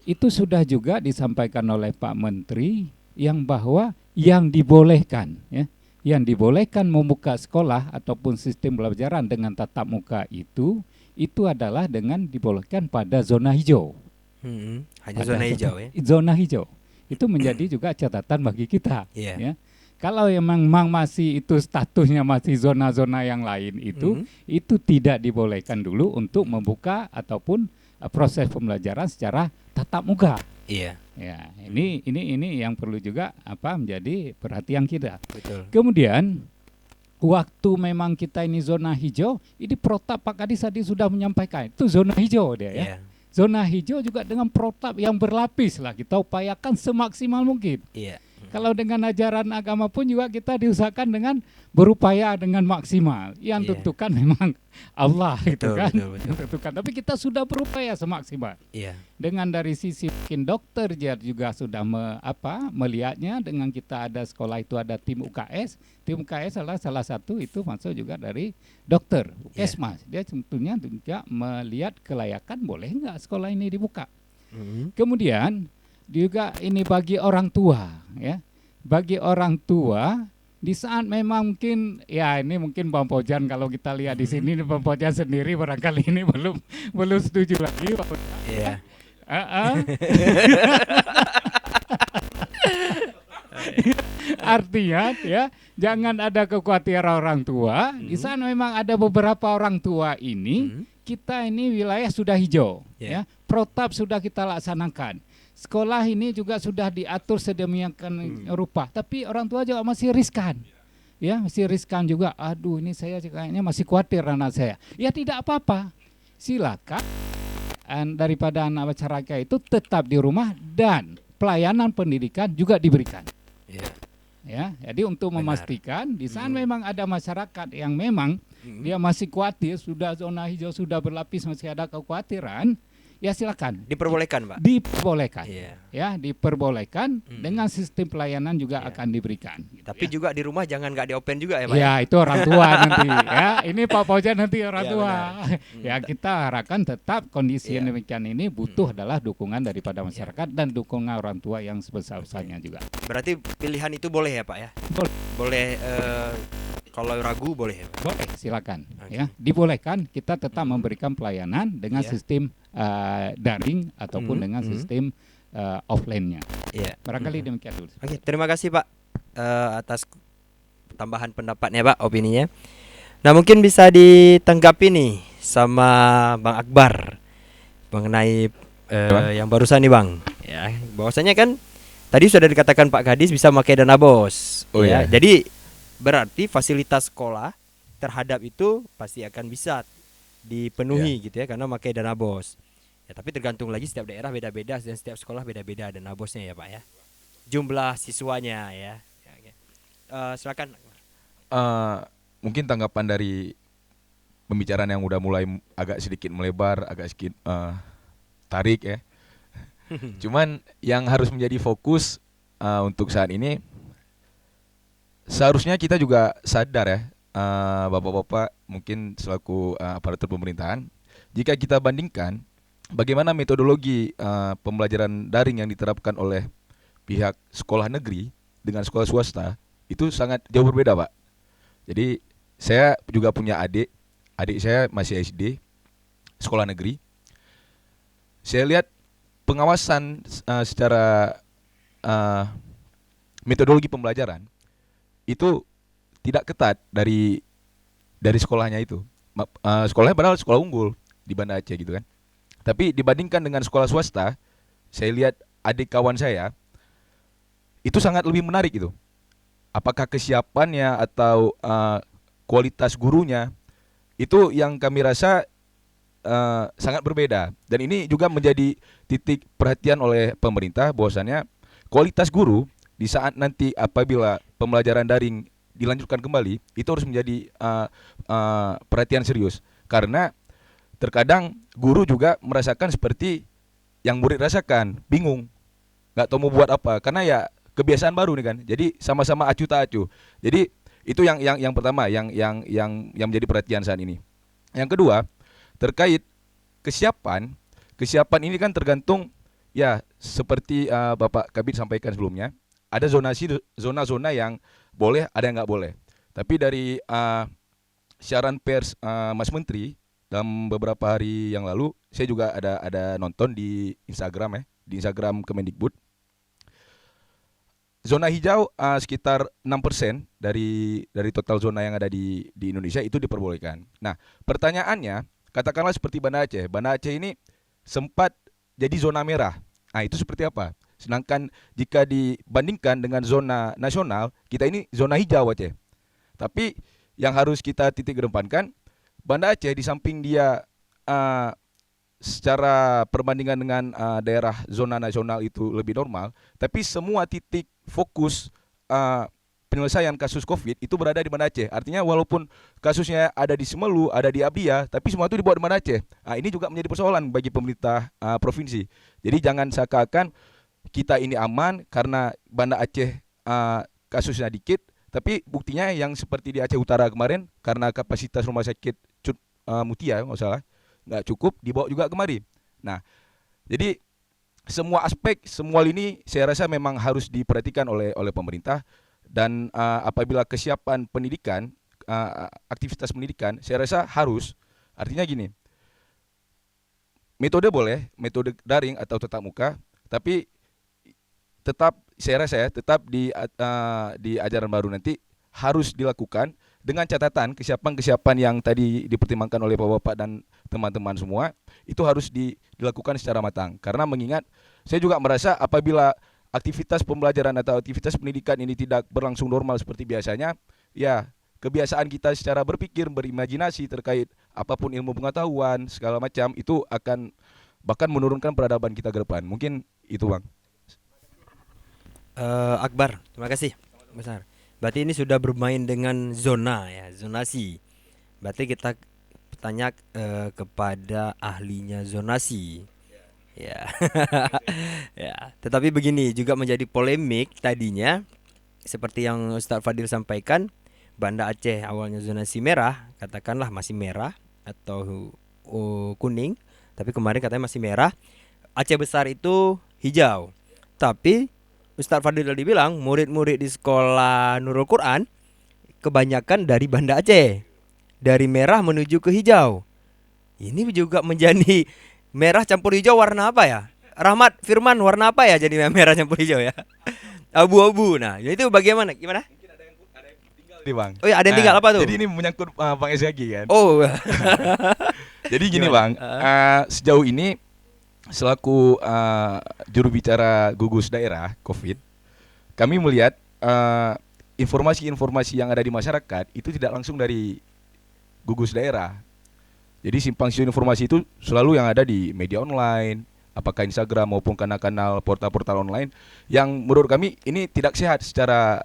itu sudah juga disampaikan oleh Pak Menteri yang bahwa yang dibolehkan ya, yang dibolehkan membuka sekolah ataupun sistem pembelajaran dengan tatap muka itu itu adalah dengan dibolehkan pada zona hijau.
Hanya zona hijau ya.
Zona hijau itu menjadi juga catatan bagi kita.
Iya.
Ya. Kalau memang masih itu statusnya masih zona-zona yang lain itu tidak dibolehkan dulu untuk membuka ataupun proses pembelajaran secara tatap muka.
Iya.
Ya, ini yang perlu juga menjadi perhatian kita.
Betul.
Kemudian waktu memang kita ini zona hijau, ini protap Pak Kadis tadi sudah menyampaikan itu zona hijau dia ya.
Iya.
Zona hijau juga dengan protap yang berlapis lah kita upayakan semaksimal mungkin.
Iya.
Kalau dengan ajaran agama pun juga kita diusahakan dengan berupaya dengan maksimal. Yang tentukan memang Allah gitu kan.
Betul.
Tentukan. Tapi kita sudah berupaya semaksimal.
Iya.
Dengan dari sisi mungkin dokter juga sudah melihatnya dengan kita ada sekolah itu ada tim UKS. Tim UKS adalah salah satu itu masuk juga dari dokter Kesmas. Dia tentunya juga melihat kelayakan boleh nggak sekolah ini dibuka. Kemudian juga ini bagi orang tua ya. Bagi orang tua di saat memang mungkin ya ini mungkin Bang Pojan kalau kita lihat di sini Bang Pojan sendiri barangkali ini belum setuju lagi Bang Pojan.
Iya.
Artinya ya jangan ada kekhawatiran orang tua. Di sana memang ada beberapa orang tua ini kita ini wilayah sudah hijau ya. Protap sudah kita laksanakan. Sekolah ini juga sudah diatur sedemikian rupa, tapi orang tua juga masih riskan. Ya, masih riskan juga. Aduh, ini saya kayaknya masih khawatir anak saya. Ya tidak apa-apa. Silakan daripada anak masyarakat itu tetap di rumah dan pelayanan pendidikan juga diberikan. Ya, jadi untuk memastikan di sana memang ada masyarakat yang memang dia masih khawatir, sudah zona hijau sudah berlapis masih ada kekhawatiran. Ya silakan.
Diperbolehkan, Pak.
Diperbolehkan.
Iya.
Ya, diperbolehkan dengan sistem pelayanan juga akan diberikan. Gitu,
Tapi juga di rumah jangan nggak di open juga ya, Pak.
Ya, itu orang tua nanti. Ya, ini Pak Pojan nanti orang tua. Ya, kita harapkan tetap kondisi yang demikian ini butuh adalah dukungan daripada masyarakat dan dukungan orang tua yang sebesar-besarnya juga.
Berarti pilihan itu boleh ya, Pak ya? Boleh kalau ragu boleh ya, Pak?
Boleh, silakan. Ya, dibolehkan kita tetap memberikan pelayanan dengan sistem daring ataupun dengan sistem offline-nya.
Iya.
Barangkali demikian dulu.
Oke, terima kasih Pak atas tambahan pendapatnya Pak, opininya. Nah mungkin bisa ditanggapi nih sama Bang Akbar mengenai yang barusan nih Bang. Ya, bahwasanya kan tadi sudah dikatakan Pak Kadis bisa memakai dana BOS.
Oh,
ya.
iya.
Jadi berarti fasilitas sekolah terhadap itu pasti akan bisa dipenuhi gitu ya karena memakai dana BOS. Ya, tapi tergantung lagi setiap daerah beda-beda dan setiap sekolah beda-beda dana BOS-nya ya Pak ya. Jumlah siswanya ya. Silakan.
Mungkin tanggapan dari pembicaraan yang udah mulai agak sedikit melebar, agak sedikit tarik ya. Cuman yang harus menjadi fokus untuk saat ini, seharusnya kita juga sadar ya, bapak-bapak mungkin selaku aparatur pemerintahan, jika kita bandingkan bagaimana metodologi pembelajaran daring yang diterapkan oleh pihak sekolah negeri dengan sekolah swasta, itu sangat jauh berbeda Pak. Jadi saya juga punya adik saya masih SD, sekolah negeri. Saya lihat pengawasan secara metodologi pembelajaran itu tidak ketat dari sekolahnya itu. Sekolahnya padahal sekolah unggul di Banda Aceh gitu kan. Tapi dibandingkan dengan sekolah swasta, saya lihat adik kawan saya itu sangat lebih menarik itu. Apakah kesiapannya atau kualitas gurunya itu yang kami rasa sangat berbeda. Dan ini juga menjadi titik perhatian oleh pemerintah bahwasannya kualitas guru di saat nanti apabila pembelajaran daring dilanjutkan kembali itu harus menjadi perhatian serius. Karena terkadang guru juga merasakan seperti yang murid rasakan, bingung, nggak tahu mau buat apa. Karena ya kebiasaan baru nih kan. Jadi sama-sama acuh tak acuh. Jadi itu yang pertama yang menjadi perhatian saat ini. Yang kedua, terkait kesiapan ini kan tergantung ya seperti Bapak Kabid sampaikan sebelumnya, ada zona-zona yang boleh, ada yang nggak boleh. Tapi dari siaran pers Mas Menteri
dalam beberapa hari yang lalu saya juga ada nonton di Instagram di Instagram Kemendikbud. Zona hijau sekitar 6% dari total zona yang ada di Indonesia itu diperbolehkan. Nah, pertanyaannya, katakanlah seperti Banda Aceh. Banda Aceh ini sempat jadi zona merah. Nah, itu seperti apa? Sedangkan jika dibandingkan dengan zona nasional, kita ini zona hijau Aceh. Tapi yang harus kita titik kedepankan, Banda Aceh di samping dia secara perbandingan dengan daerah zona nasional itu lebih normal, tapi semua titik fokus penyelesaian kasus COVID itu berada di Banda Aceh. Artinya walaupun kasusnya ada di Semelu, ada di Abia, tapi semua itu dibawa di Banda Aceh. Nah, ini juga menjadi persoalan bagi pemerintah provinsi. Jadi jangan seakan-akan kita ini aman karena Banda Aceh kasusnya dikit, tapi buktinya yang seperti di Aceh Utara kemarin karena kapasitas rumah sakit Mutia nggak salah nggak cukup, dibawa juga kemari. Nah, jadi semua aspek, semua lini saya rasa memang harus diperhatikan oleh pemerintah. Dan apabila kesiapan pendidikan, aktivitas pendidikan, saya rasa harus, artinya gini, metode boleh, metode daring atau tatap muka, tapi tetap saya rasa tetap di ajaran baru nanti harus dilakukan dengan catatan kesiapan yang tadi dipertimbangkan oleh Bapak-bapak dan teman-teman semua itu harus dilakukan secara matang. Karena mengingat saya juga merasa apabila aktivitas pembelajaran atau aktivitas pendidikan ini tidak berlangsung normal seperti biasanya, ya kebiasaan kita secara berpikir, berimajinasi terkait apapun ilmu pengetahuan segala macam itu akan bahkan menurunkan peradaban kita ke depan. Mungkin itu, Bang.
Akbar, terima kasih besar. Berarti ini sudah bermain dengan zona ya, zonasi. Berarti kita tanya kepada ahlinya zonasi. Ya. Ya, tetapi begini juga menjadi polemik tadinya seperti yang Ustaz Fadil sampaikan, Banda Aceh awalnya zonasi merah, katakanlah masih merah atau kuning, tapi kemarin katanya masih merah. Aceh besar itu hijau. Tapi Ustaz Fadil tadi bilang murid-murid di sekolah Nurul Quran kebanyakan dari Banda Aceh, dari merah menuju ke hijau. Ini juga menjadi merah campur hijau, warna apa ya? Rahmat Firman, warna apa ya jadi merah campur hijau ya? Abu-abu. Nah, itu bagaimana? Gimana?
Ini, Bang.
Oh ya, ada yang tinggal apa tuh?
Jadi ini menyangkut Bang Esgagi kan.
Oh.
Jadi gini, Bang, sejauh ini selaku juru bicara gugus daerah COVID, kami melihat informasi-informasi yang ada di masyarakat itu tidak langsung dari gugus daerah. Jadi simpang siur informasi itu selalu yang ada di media online, apakah Instagram maupun kanal-kanal portal-portal online, yang menurut kami ini tidak sehat secara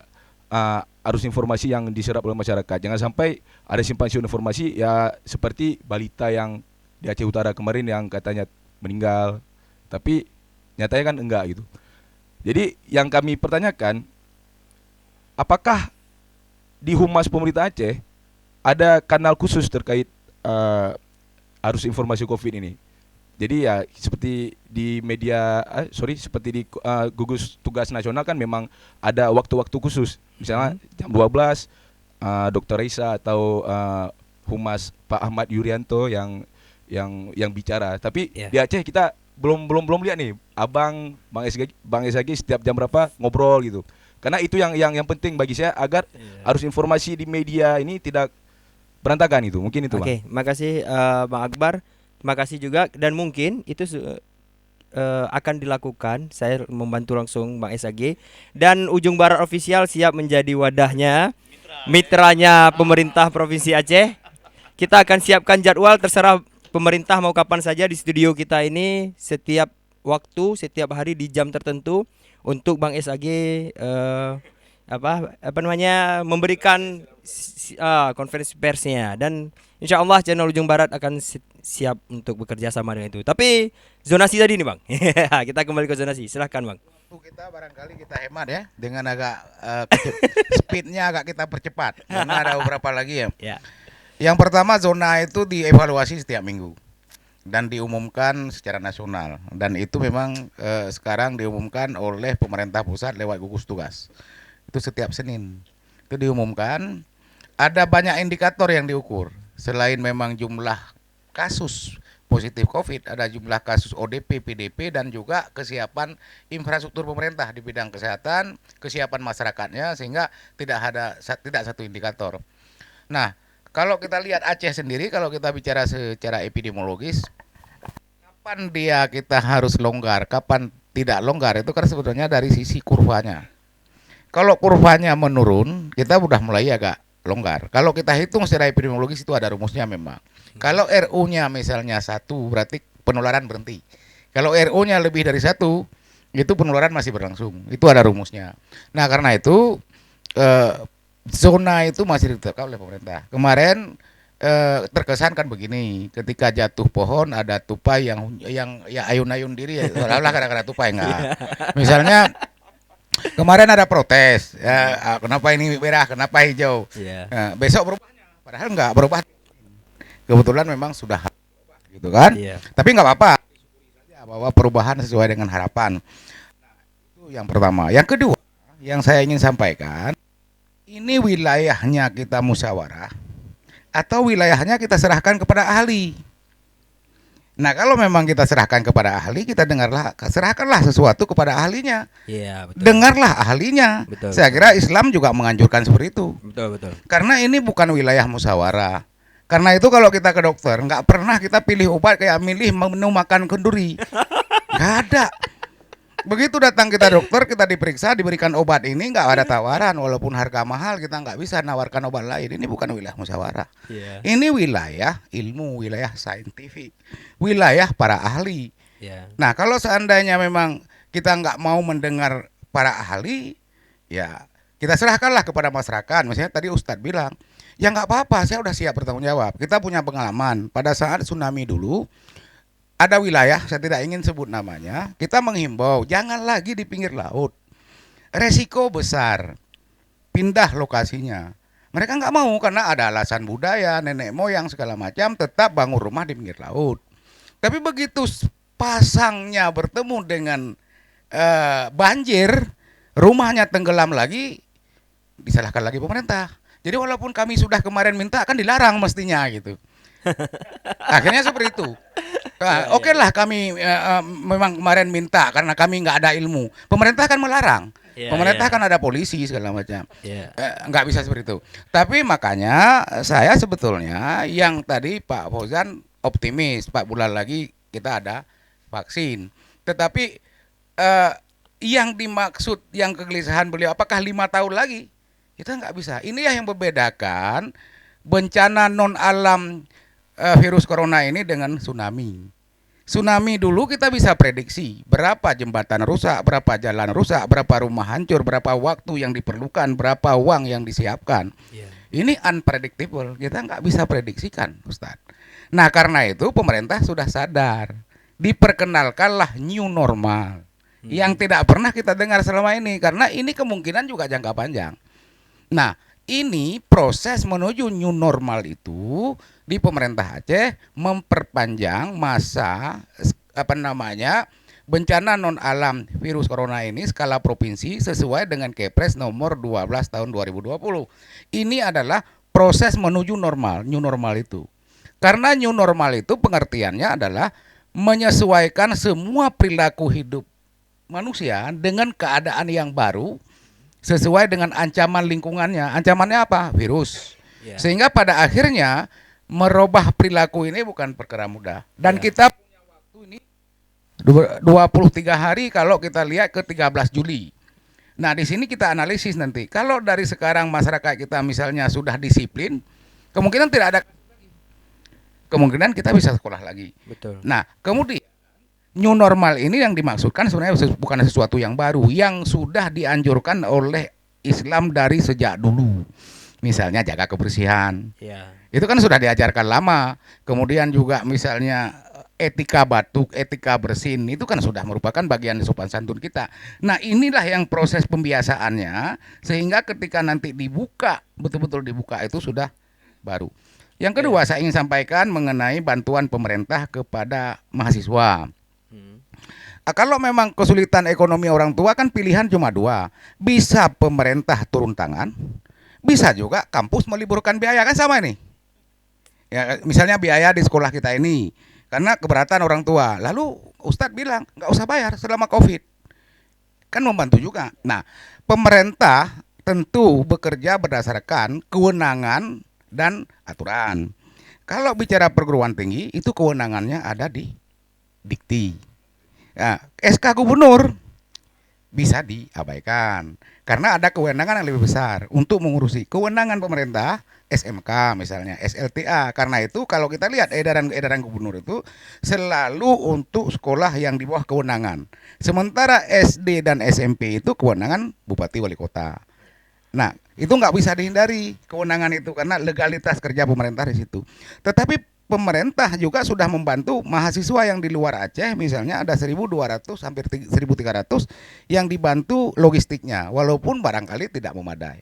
arus informasi yang diserap oleh masyarakat. Jangan sampai ada simpang siur informasi ya seperti balita yang di Aceh Utara kemarin yang katanya meninggal, tapi nyatanya kan enggak gitu. Jadi yang kami pertanyakan, apakah di Humas Pemerintah Aceh ada kanal khusus terkait arus informasi COVID ini? Jadi ya seperti di media, seperti di gugus tugas nasional kan memang ada waktu-waktu khusus. Misalnya jam 12 Dr. Reisa atau Humas Pak Ahmad Yuryanto yang bicara. Tapi di Aceh kita belum lihat nih Bang Esgagi setiap jam berapa ngobrol gitu. Karena itu yang penting bagi saya agar arus informasi di media ini tidak berantakan itu. Mungkin itu, Bang.
Oke, makasih Bang Akbar. Terima kasih juga, dan mungkin itu akan dilakukan. Saya membantu langsung Bang SAG, dan Ujung Barat Official siap menjadi wadahnya, mitranya pemerintah Provinsi Aceh. Kita akan siapkan jadwal, terserah pemerintah mau kapan saja di studio kita ini, setiap waktu, setiap hari di jam tertentu untuk Bang SAG memberikan konferensi persnya, dan insya Allah channel Ujung Barat akan siap untuk bekerja sama dengan itu. Tapi zonasi tadi nih, Bang. Kita kembali ke zonasi. Silahkan, Bang.
Kita barangkali kita hemat ya, dengan agak speednya agak kita percepat karena ada beberapa lagi ya. Yang pertama, zona itu dievaluasi setiap minggu dan diumumkan secara nasional, dan itu memang sekarang diumumkan oleh pemerintah pusat lewat gugus tugas. Itu setiap Senin itu diumumkan. Ada banyak indikator yang diukur selain memang jumlah kasus positif COVID, ada jumlah kasus ODP, PDP, dan juga kesiapan infrastruktur pemerintah di bidang kesehatan, kesiapan masyarakatnya, sehingga tidak satu indikator. Nah, kalau kita lihat Aceh sendiri, kalau kita bicara secara epidemiologis, kapan kita harus longgar, kapan tidak longgar, itu kan sebetulnya dari sisi kurvanya. Kalau kurvanya menurun, kita udah mulai agak longgar. Kalau kita hitung secara epidemiologis itu ada rumusnya memang. Kalau RU-nya misalnya 1, berarti penularan berhenti. Kalau RU-nya lebih dari 1, itu penularan masih berlangsung. Itu ada rumusnya. Nah, karena itu zona itu masih ditetapkan oleh pemerintah. Kemarin terkesan kan begini, ketika jatuh pohon ada tupai yang ya ayun-ayun diri, ya seolah-olah kadang-kadang tupai enggak. Misalnya kemarin ada protes, ya, kenapa ini merah, kenapa hijau? Nah, besok berubahnya, padahal enggak berubah. Kebetulan memang sudah gitu kan? Tapi enggak apa-apa, bahwa perubahan sesuai dengan harapan. Nah, itu yang pertama. Yang kedua, yang saya ingin sampaikan, ini wilayahnya kita musyawarah atau wilayahnya kita serahkan kepada ahli. Nah, kalau memang kita serahkan kepada ahli, kita serahkanlah sesuatu kepada ahlinya.
Iya, betul.
Dengarlah ahlinya.
Betul,
Saya kira Islam juga menganjurkan seperti itu.
Betul.
Karena ini bukan wilayah musyawarah. Karena itu kalau kita ke dokter, nggak pernah kita pilih obat kayak milih menu makan kenduri. Nggak ada. Begitu datang kita dokter, kita diperiksa, diberikan obat ini, nggak ada tawaran. Walaupun harga mahal, kita nggak bisa nawarkan obat lain. Ini bukan wilayah musyawarah. Ini wilayah ilmu, wilayah saintifik, wilayah para ahli. Nah, kalau seandainya memang kita nggak mau mendengar para ahli, ya kita serahkanlah kepada masyarakat. Misalnya tadi Ustadz bilang, ya nggak apa-apa, saya udah siap bertanggung jawab. Kita punya pengalaman pada saat tsunami dulu. Ada wilayah, saya tidak ingin sebut namanya, kita menghimbau jangan lagi di pinggir laut. Resiko besar, pindah lokasinya. Mereka nggak mau karena ada alasan budaya, nenek moyang segala macam, tetap bangun rumah di pinggir laut. Tapi begitu pasangnya bertemu dengan banjir, rumahnya tenggelam lagi, disalahkan lagi pemerintah. Jadi walaupun kami sudah kemarin minta, kan dilarang mestinya gitu. Akhirnya seperti itu. Nah, oke lah kami memang kemarin minta karena kami nggak ada ilmu. Pemerintah kan melarang. Pemerintah kan ada polisi segala macam. Nggak bisa seperti itu. Tapi makanya saya sebetulnya yang tadi Pak Fauzan optimis 4 bulan lagi kita ada vaksin. Tetapi yang dimaksud, yang kegelisahan beliau apakah 5 tahun lagi? Kita nggak bisa. Ini yang membedakan bencana non alam virus corona ini dengan tsunami. Tsunami dulu kita bisa prediksi berapa jembatan rusak, berapa jalan rusak, berapa rumah hancur, berapa waktu yang diperlukan, berapa uang yang disiapkan. Ini unpredictable, kita nggak bisa prediksikan, Ustadz. Nah, karena itu pemerintah sudah sadar, diperkenalkanlah new normal yang tidak pernah kita dengar selama ini, karena ini kemungkinan juga jangka panjang. Nah, ini proses menuju new normal itu di pemerintah Aceh memperpanjang masa bencana non alam virus corona ini skala provinsi sesuai dengan Kepres nomor 12 tahun 2020. Ini adalah proses menuju normal, new normal itu. Karena new normal itu pengertiannya adalah menyesuaikan semua perilaku hidup manusia dengan keadaan yang baru sesuai dengan ancaman lingkungannya. Ancamannya apa? Virus. Sehingga pada akhirnya merubah perilaku ini bukan perkara mudah. Dan kita punya waktu ini 23 hari kalau kita lihat ke 13 Juli. Nah, di sini kita analisis nanti. Kalau dari sekarang masyarakat kita misalnya sudah disiplin, kemungkinan tidak ada, kemungkinan kita bisa sekolah lagi.
Betul.
Nah, kemudian new normal ini yang dimaksudkan sebenarnya bukan sesuatu yang baru, yang sudah dianjurkan oleh Islam dari sejak dulu. Misalnya jaga kebersihan. Itu kan sudah diajarkan lama. Kemudian juga misalnya etika batuk, etika bersin, itu kan sudah merupakan bagian sopan santun kita. Nah, inilah yang proses pembiasaannya sehingga ketika nanti dibuka, betul-betul dibuka itu sudah baru. Yang kedua saya ingin sampaikan mengenai bantuan pemerintah kepada mahasiswa. Kalau memang kesulitan ekonomi orang tua kan pilihan cuma 2. Bisa pemerintah turun tangan, bisa juga kampus meliburkan biaya, kan sama ini. Ya, misalnya biaya di sekolah kita ini karena keberatan orang tua. Lalu Ustadz bilang nggak usah bayar selama COVID. Kan membantu juga. Nah, pemerintah tentu bekerja berdasarkan kewenangan dan aturan. Kalau bicara perguruan tinggi itu kewenangannya ada di Dikti. Ya, SK Gubernur bisa diabaikan karena ada kewenangan yang lebih besar untuk mengurusi kewenangan pemerintah. SMK misalnya, SLTA. Karena itu kalau kita lihat edaran gubernur itu selalu untuk sekolah yang di bawah kewenangan. Sementara SD dan SMP itu kewenangan bupati wali kota. Nah, itu nggak bisa dihindari kewenangan itu karena legalitas kerja pemerintah di situ. Tetapi pemerintah juga sudah membantu mahasiswa yang di luar Aceh, misalnya ada 1.200 hampir 1.300 yang dibantu logistiknya, walaupun barangkali tidak memadai.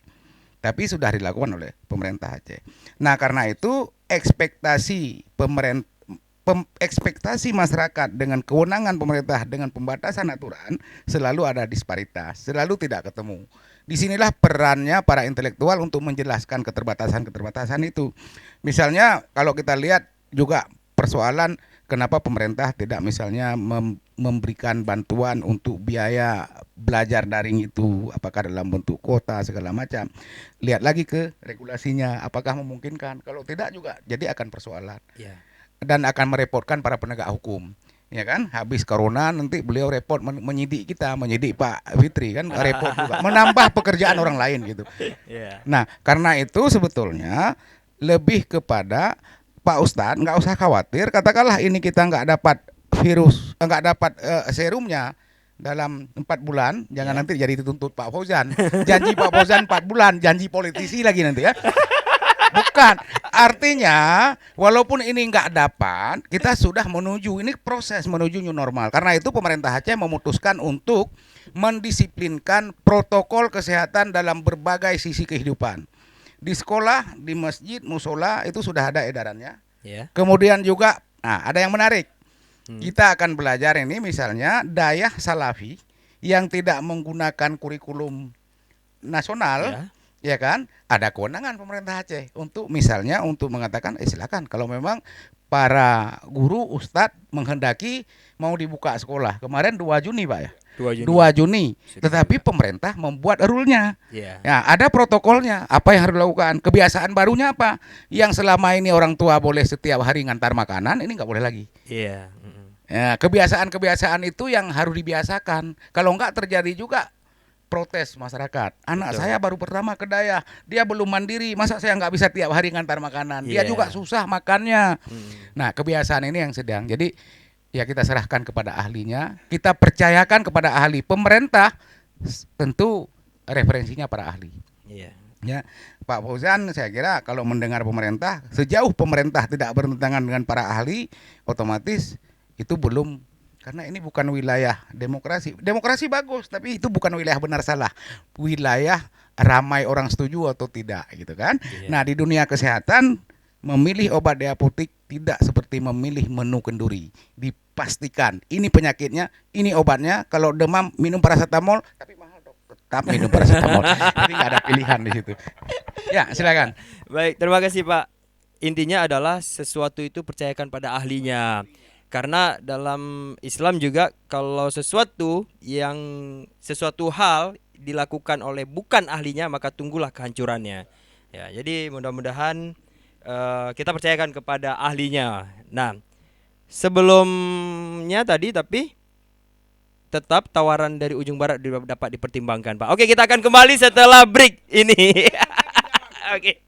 Tapi sudah dilakukan oleh pemerintah Aceh. Nah, karena itu ekspektasi masyarakat dengan kewenangan pemerintah dengan pembatasan aturan selalu ada disparitas, selalu tidak ketemu. Disinilah perannya para intelektual untuk menjelaskan keterbatasan itu. Misalnya kalau kita lihat juga persoalan kenapa pemerintah tidak misalnya memberikan bantuan untuk biaya belajar daring itu, apakah dalam bentuk kuota segala macam. Lihat lagi ke regulasinya, apakah memungkinkan. Kalau tidak juga jadi akan persoalan.
Ya.
Dan akan merepotkan para penegak hukum. Ya kan, habis corona nanti beliau repot menyidik Pak Fitri kan repot juga, menambah pekerjaan orang lain gitu.
Yeah.
Nah, karena itu sebetulnya lebih kepada Pak Ustadz nggak usah khawatir, katakanlah ini kita nggak dapat serumnya dalam 4 bulan, jangan nanti jadi dituntut Pak Fauzan. Janji Pak Fauzan 4 bulan, janji politisi lagi nanti ya. Bukan, artinya walaupun ini nggak dapat, kita sudah menuju, ini proses menuju new normal. Karena itu pemerintah Aceh memutuskan untuk mendisiplinkan protokol kesehatan dalam berbagai sisi kehidupan. Di sekolah, di masjid, musola itu sudah ada edarannya.
Yeah.
Kemudian juga, nah ada yang menarik. Kita akan belajar ini misalnya dayah salafi yang tidak menggunakan kurikulum nasional. Ya kan, ada kewenangan pemerintah Aceh untuk misalnya untuk mengatakan silakan kalau memang para guru ustadz menghendaki mau dibuka sekolah kemarin 2 Juni Pak ya, 2 Juni. Tetapi pemerintah membuat rule-nya. Ya, ada protokolnya apa yang harus dilakukan. Kebiasaan barunya apa yang selama ini orang tua boleh setiap hari ngantar makanan, ini nggak boleh lagi.
Iya.
Ya, kebiasaan itu yang harus dibiasakan. Kalau nggak terjadi juga protes masyarakat. Anak saya baru pertama ke Dayah, dia belum mandiri, masa saya nggak bisa tiap hari ngantar makanan? Dia juga susah makannya. Nah, kebiasaan ini yang sedang. Jadi ya kita serahkan kepada ahlinya, kita percayakan kepada ahli. Pemerintah tentu referensinya para ahli. Ya, Pak Fauzan saya kira kalau mendengar pemerintah, sejauh pemerintah tidak bertentangan dengan para ahli, otomatis itu belum. Karena ini bukan wilayah demokrasi. Demokrasi bagus, tapi itu bukan wilayah benar salah. Wilayah ramai orang setuju atau tidak, gitu kan? Nah, di dunia kesehatan memilih obat di apotek tidak seperti memilih menu kenduri. Dipastikan ini penyakitnya, ini obatnya. Kalau demam minum paracetamol, tapi mahal dok. Tetap minum paracetamol. Jadi nggak ada pilihan di situ. Ya, silakan.
Baik, terima kasih Pak. Intinya adalah sesuatu itu percayakan pada ahlinya. Karena dalam Islam juga kalau sesuatu hal dilakukan oleh bukan ahlinya maka tunggulah kehancurannya. Ya, jadi mudah-mudahan kita percayakan kepada ahlinya. Nah, sebelumnya tadi tapi tetap tawaran dari ujung barat dapat dipertimbangkan, Pak. Oke, kita akan kembali setelah break ini. Oke.